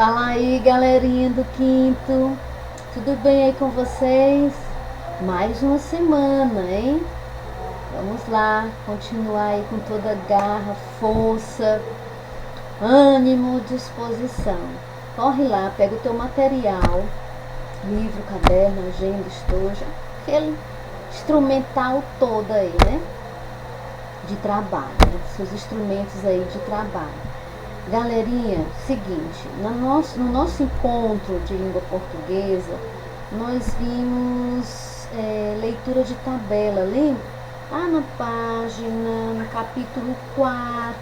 Fala aí, galerinha do quinto, tudo bem aí com vocês? Mais uma semana, hein? Vamos lá, continuar aí com toda garra, força, ânimo, disposição. Corre lá, pega o teu material, livro, caderno, agenda, estojo, aquele instrumental todo aí, né? De trabalho, né? Seus instrumentos aí de trabalho. Galerinha, seguinte, no nosso encontro de língua portuguesa, nós vimos leitura de tabela, lembra? Lá na página, no capítulo 4.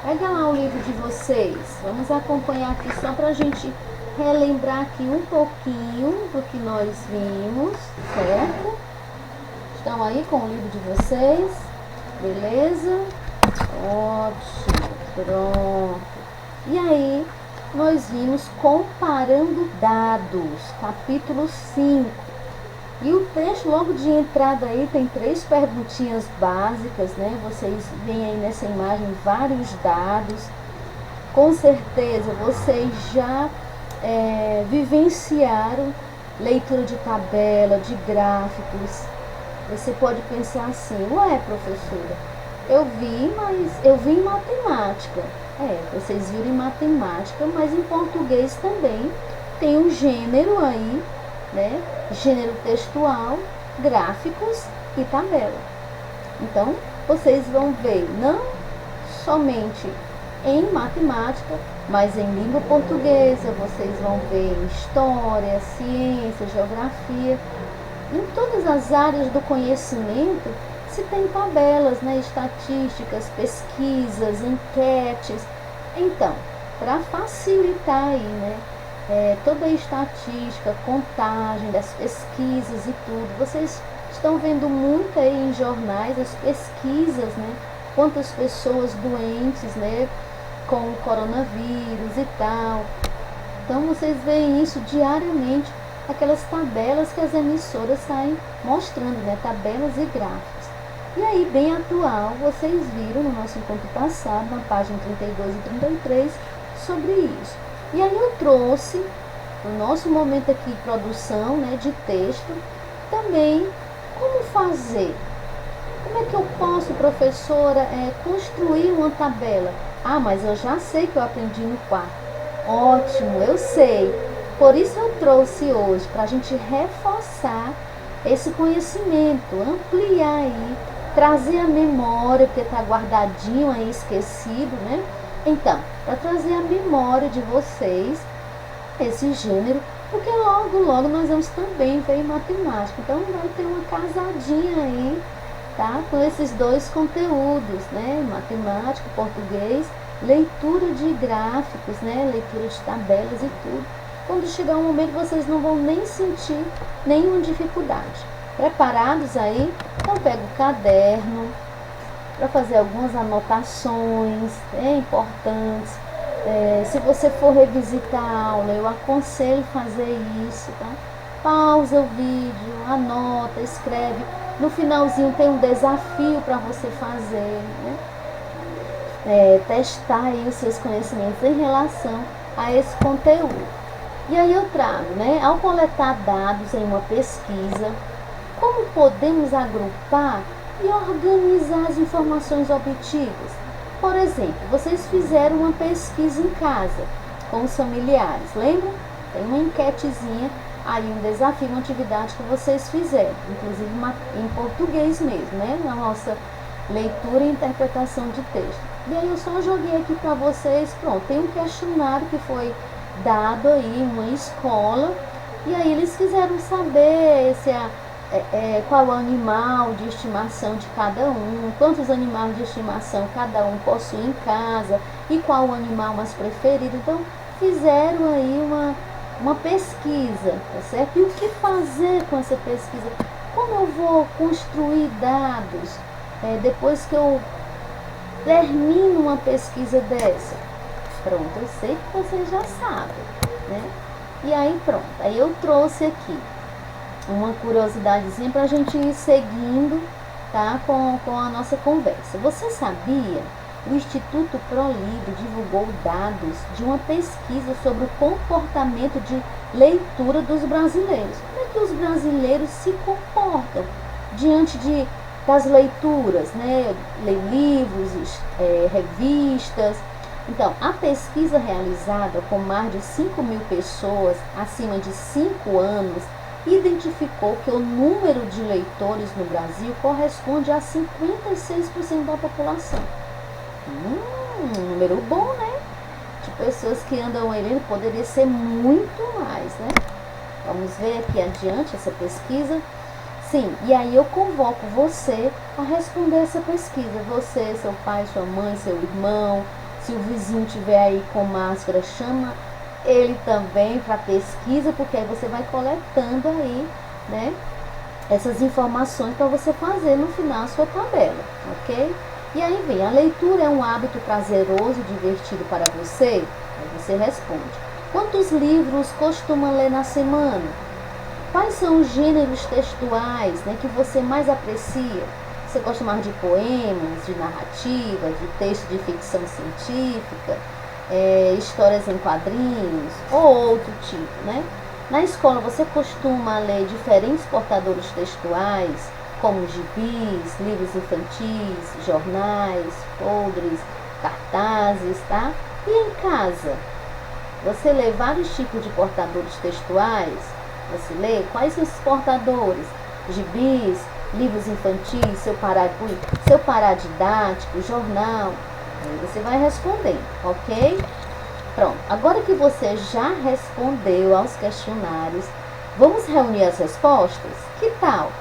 Pega lá o livro de vocês, vamos acompanhar aqui só para a gente relembrar aqui um pouquinho do que nós vimos, certo? Estão aí com o livro de vocês? Beleza? Ótimo, pronto. E aí, nós vimos comparando dados, capítulo 5. E o texto, logo de entrada aí, tem 3 perguntinhas básicas, né? Vocês veem aí nessa imagem vários dados. Com certeza, vocês já vivenciaram leitura de tabela, de gráficos. Você pode pensar assim, ué, professora, eu vi em matemática. Vocês viram em matemática, mas em português também tem um gênero aí, né? Gênero textual, gráficos e tabela. Então, vocês vão ver não somente em matemática, mas em língua portuguesa, vocês vão ver em história, ciência, geografia, em todas as áreas do conhecimento. Se tem tabelas, né, estatísticas, pesquisas, enquetes. Então, para facilitar aí, né, toda a estatística, contagem das pesquisas e tudo, vocês estão vendo muito aí em jornais as pesquisas, né, quantas pessoas doentes, né, com o coronavírus e tal. Então, vocês veem isso diariamente, aquelas tabelas que as emissoras saem mostrando, né, tabelas e gráficos. E aí, bem atual, vocês viram no nosso encontro passado, na página 32 e 33, sobre isso. E aí eu trouxe, no nosso momento aqui de produção, né, de texto, também como fazer. Como é que eu posso, professora, construir uma tabela? Ah, mas eu já sei que eu aprendi no quarto. Ótimo, eu sei. Por isso eu trouxe hoje, para a gente reforçar esse conhecimento, ampliar aí, trazer a memória, porque está guardadinho aí, esquecido, né? Então, para trazer a memória de vocês, esse gênero, porque logo nós vamos também ver em matemática. Então, vai ter uma casadinha aí, tá? Com esses 2 conteúdos, né? Matemática, português, leitura de gráficos, né? Leitura de tabelas e tudo. Quando chegar um momento, vocês não vão nem sentir nenhuma dificuldade. Preparados aí? Então, pega o caderno para fazer algumas anotações importantes. Se você for revisitar a aula, eu aconselho fazer isso, tá? Pausa o vídeo, anota, escreve. No finalzinho tem um desafio para você fazer, né? Testar aí os seus conhecimentos em relação a esse conteúdo. E aí eu trago, né? Ao coletar dados em uma pesquisa, como podemos agrupar e organizar as informações obtidas? Por exemplo, vocês fizeram uma pesquisa em casa com os familiares, lembra? Tem uma enquetezinha, aí um desafio, uma atividade que vocês fizeram, inclusive em português mesmo, né? Na nossa leitura e interpretação de texto. E aí eu só joguei aqui para vocês, pronto, tem um questionário que foi dado aí em uma escola, e aí eles quiseram saber qual o animal de estimação de cada um, quantos animais de estimação cada um possui em casa e qual o animal mais preferido. Então, fizeram aí uma pesquisa, tá certo? E o que fazer com essa pesquisa? Como eu vou construir dados depois que eu termino uma pesquisa dessa? Pronto, eu sei que vocês já sabem, né? E aí pronto, aí eu trouxe aqui uma curiosidadezinha para a gente ir seguindo, tá? Com a nossa conversa. Você sabia o Instituto ProLibre divulgou dados de uma pesquisa sobre o comportamento de leitura dos brasileiros. Como é que os brasileiros se comportam diante das leituras, né? Ler livros, revistas. Então, a pesquisa realizada com mais de 5.000 pessoas acima de 5 anos identificou que o número de leitores no Brasil corresponde a 56% da população. Um número bom, né? De pessoas que andam lendo, poderia ser muito mais, né? Vamos ver aqui adiante essa pesquisa. Sim, e aí eu convoco você a responder essa pesquisa. Você, seu pai, sua mãe, seu irmão. Se o vizinho tiver aí com máscara, chama ele também para pesquisa, porque aí você vai coletando aí, né, essas informações para você fazer no final a sua tabela, ok? E aí vem, a leitura é um hábito prazeroso e divertido para você? Aí você responde. Quantos livros costuma ler na semana? Quais são os gêneros textuais, né, que você mais aprecia? Você gosta mais de poemas, de narrativa, de texto de ficção científica, histórias em quadrinhos ou outro tipo, né? Na escola você costuma ler diferentes portadores textuais, como gibis, livros infantis, jornais, folders, cartazes, tá? E em casa? Você lê vários tipos de portadores textuais? Você lê? Quais são esses portadores? Gibis, livros infantis, seu paradidático, jornal. Aí você vai responder, ok? Pronto, agora que você já respondeu aos questionários, vamos reunir as respostas? Que tal?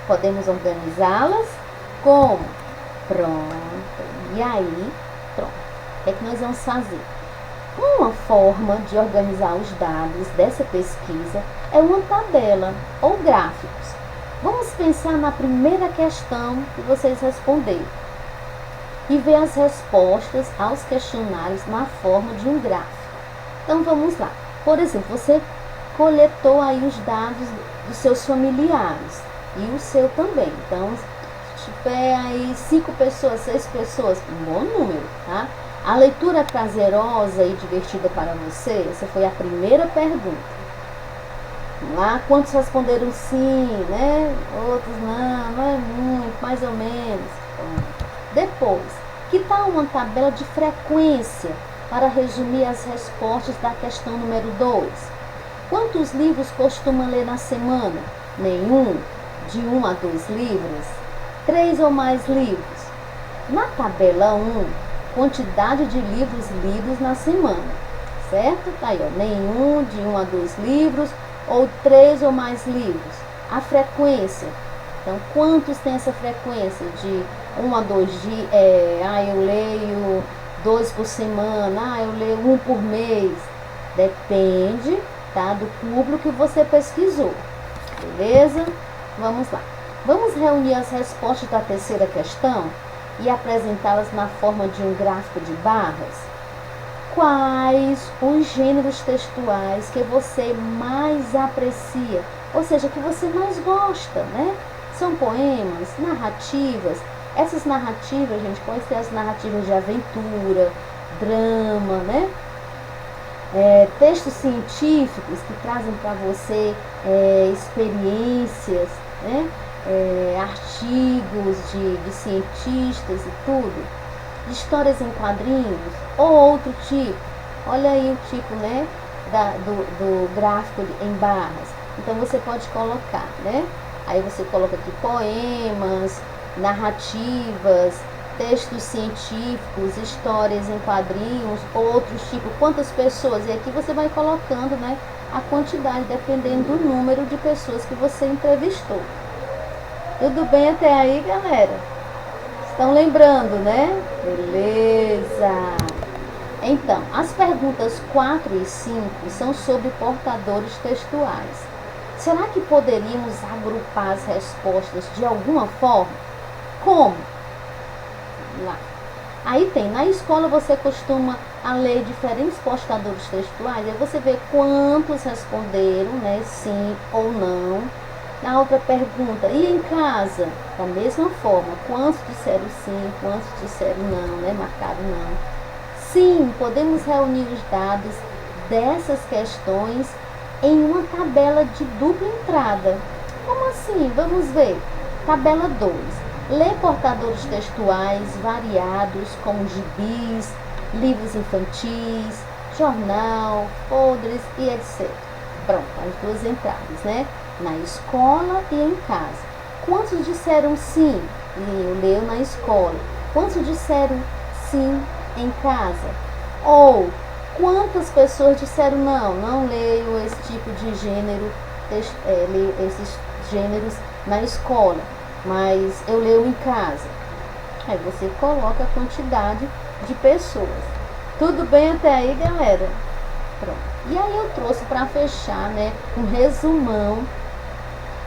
Podemos organizá-las? Como? Pronto, e aí, pronto. O que é que nós vamos fazer? Uma forma de organizar os dados dessa pesquisa é uma tabela ou gráficos. Vamos pensar na primeira questão que vocês responderam e ver as respostas aos questionários na forma de um gráfico. Então vamos lá. Por exemplo, você coletou aí os dados dos seus familiares e o seu também. Então, se tiver aí 5 pessoas, 6 pessoas, um bom número, tá? A leitura é prazerosa e divertida para você? Essa foi a primeira pergunta. Vamos lá, quantos responderam sim, né? Outros não é muito, mais ou menos. Depois, que tal uma tabela de frequência para resumir as respostas da questão número 2? Quantos livros costuma ler na semana? Nenhum? De 1 a 2 livros? 3 ou mais livros? Na tabela 1, quantidade de livros lidos na semana, certo? Tá aí, ó, nenhum, de 1 a 2 livros, ou 3 ou mais livros. A frequência, então quantos tem essa frequência de 1 a 2 dias? Eu leio 2 por semana, eu leio 1 por mês. Depende, tá, do público que você pesquisou, beleza? Vamos lá. Vamos reunir as respostas da terceira questão e apresentá-las na forma de um gráfico de barras. Quais os gêneros textuais que você mais aprecia, ou seja, que você mais gosta, né? São poemas, narrativas. Essas narrativas, gente, pode ser as narrativas de aventura, drama, né? Textos científicos que trazem para você experiências, né? Artigos de cientistas e tudo. De histórias em quadrinhos ou outro tipo. Olha aí o tipo, né, do gráfico em barras. Então você pode colocar, né? Aí você coloca aqui poemas, narrativas, textos científicos, histórias em quadrinhos, outros tipos, quantas pessoas. E aqui você vai colocando, né, a quantidade, dependendo do número de pessoas que você entrevistou. Tudo bem até aí, galera? Estão lembrando, né? Beleza! Então, as perguntas 4 e 5 são sobre portadores textuais. Será que poderíamos agrupar as respostas de alguma forma? Como? Vamos lá. Aí tem, na escola você costuma ler diferentes portadores textuais, aí você vê quantos responderam, né, sim ou não. Na outra pergunta, e em casa? Da mesma forma, quantos disseram sim, quantos disseram não, né? Marcaram não. Sim, podemos reunir os dados dessas questões em uma tabela de dupla entrada. Como assim? Vamos ver. Tabela 2. Lê portadores textuais variados, como gibis, livros infantis, jornal, folders e etc. Pronto, as duas entradas, né? Na escola e em casa. Quantos disseram sim? Eu leio na escola. Quantos disseram sim em casa? Ou quantas pessoas disseram não leio esse tipo de gênero, leio esses gêneros na escola, mas eu leio em casa. Aí você coloca a quantidade de pessoas. Tudo bem até aí, galera? Pronto. E aí eu trouxe para fechar, né, um resumão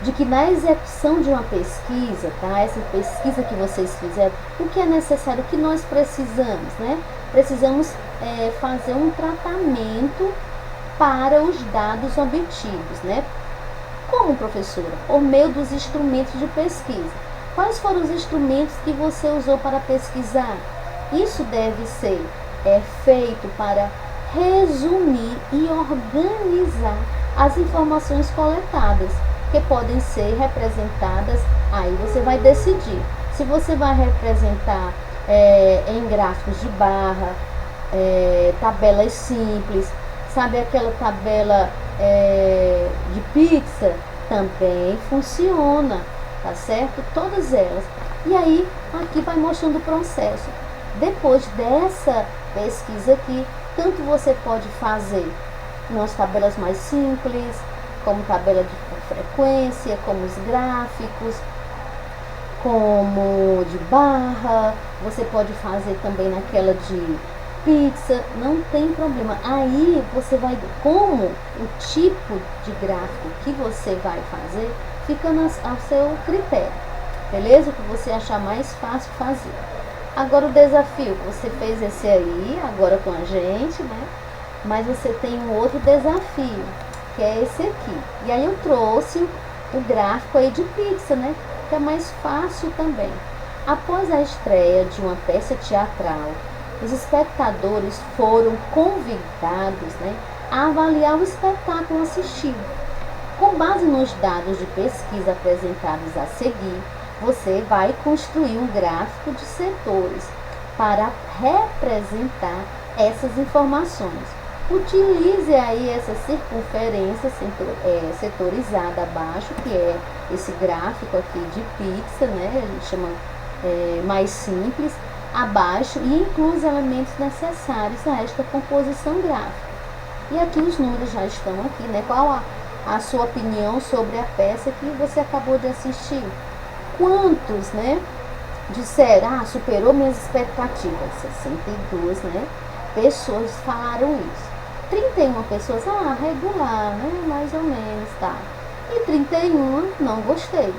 de que na execução de uma pesquisa, tá? Essa pesquisa que vocês fizeram, o que é necessário, o que nós precisamos, né? Precisamos fazer um tratamento para os dados obtidos, né? Como, professora? Por meio dos instrumentos de pesquisa. Quais foram os instrumentos que você usou para pesquisar? Isso deve ser feito para resumir e organizar as informações coletadas, que podem ser representadas. Aí você vai decidir se você vai representar em gráficos de barra, tabelas simples, sabe aquela tabela de pizza, também funciona, tá certo? Todas elas. E aí aqui vai mostrando o processo. Depois dessa pesquisa aqui, tanto você pode fazer umas tabelas mais simples, como tabela de frequência, como os gráficos, como de barra, você pode fazer também naquela de pizza, não tem problema. Aí você vai, como o tipo de gráfico que você vai fazer, fica ao seu critério, beleza? O que você achar mais fácil fazer. Agora o desafio, você fez esse aí, agora com a gente, né? Mas você tem um outro desafio, que é esse aqui. E aí eu trouxe o gráfico aí de pizza, né? Que é mais fácil também. Após a estreia de uma peça teatral, os espectadores foram convidados, né, a avaliar o espetáculo assistido. Com base nos dados de pesquisa apresentados a seguir, você vai construir um gráfico de setores para representar essas informações. Utilize aí essa circunferência setorizada abaixo, que é esse gráfico aqui de pizza, né? A gente chama mais simples, abaixo, e inclui os elementos necessários a esta composição gráfica. E aqui os números já estão aqui, né? Qual a sua opinião sobre a peça que você acabou de assistir? Quantos, né, disseram, superou minhas expectativas? 62, né, pessoas falaram isso. 31 pessoas, regular, né, mais ou menos, tá. E 31, não gostei.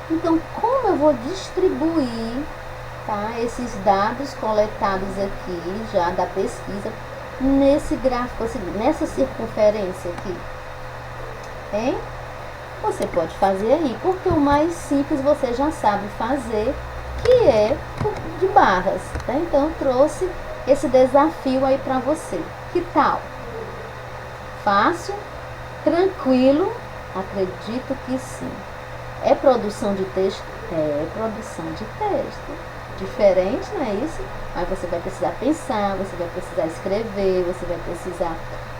Então, como eu vou distribuir, tá, esses dados coletados aqui, já da pesquisa, nesse gráfico, assim, nessa circunferência aqui? Hein? Você pode fazer aí, porque o mais simples você já sabe fazer, que é de barras, tá? Então, eu trouxe esse desafio aí para você. Que tal? Fácil? Tranquilo? Acredito que sim. É produção de texto? É produção de texto. Diferente, não é isso? Mas você vai precisar pensar, você vai precisar escrever, você vai precisar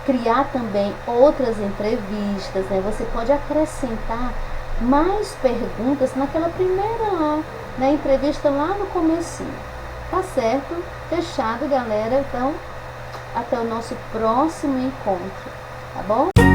criar também outras entrevistas, né? Você pode acrescentar mais perguntas naquela primeira lá, na entrevista lá no comecinho. Tá certo? Fechado, galera. Então, até o nosso próximo encontro, tá bom?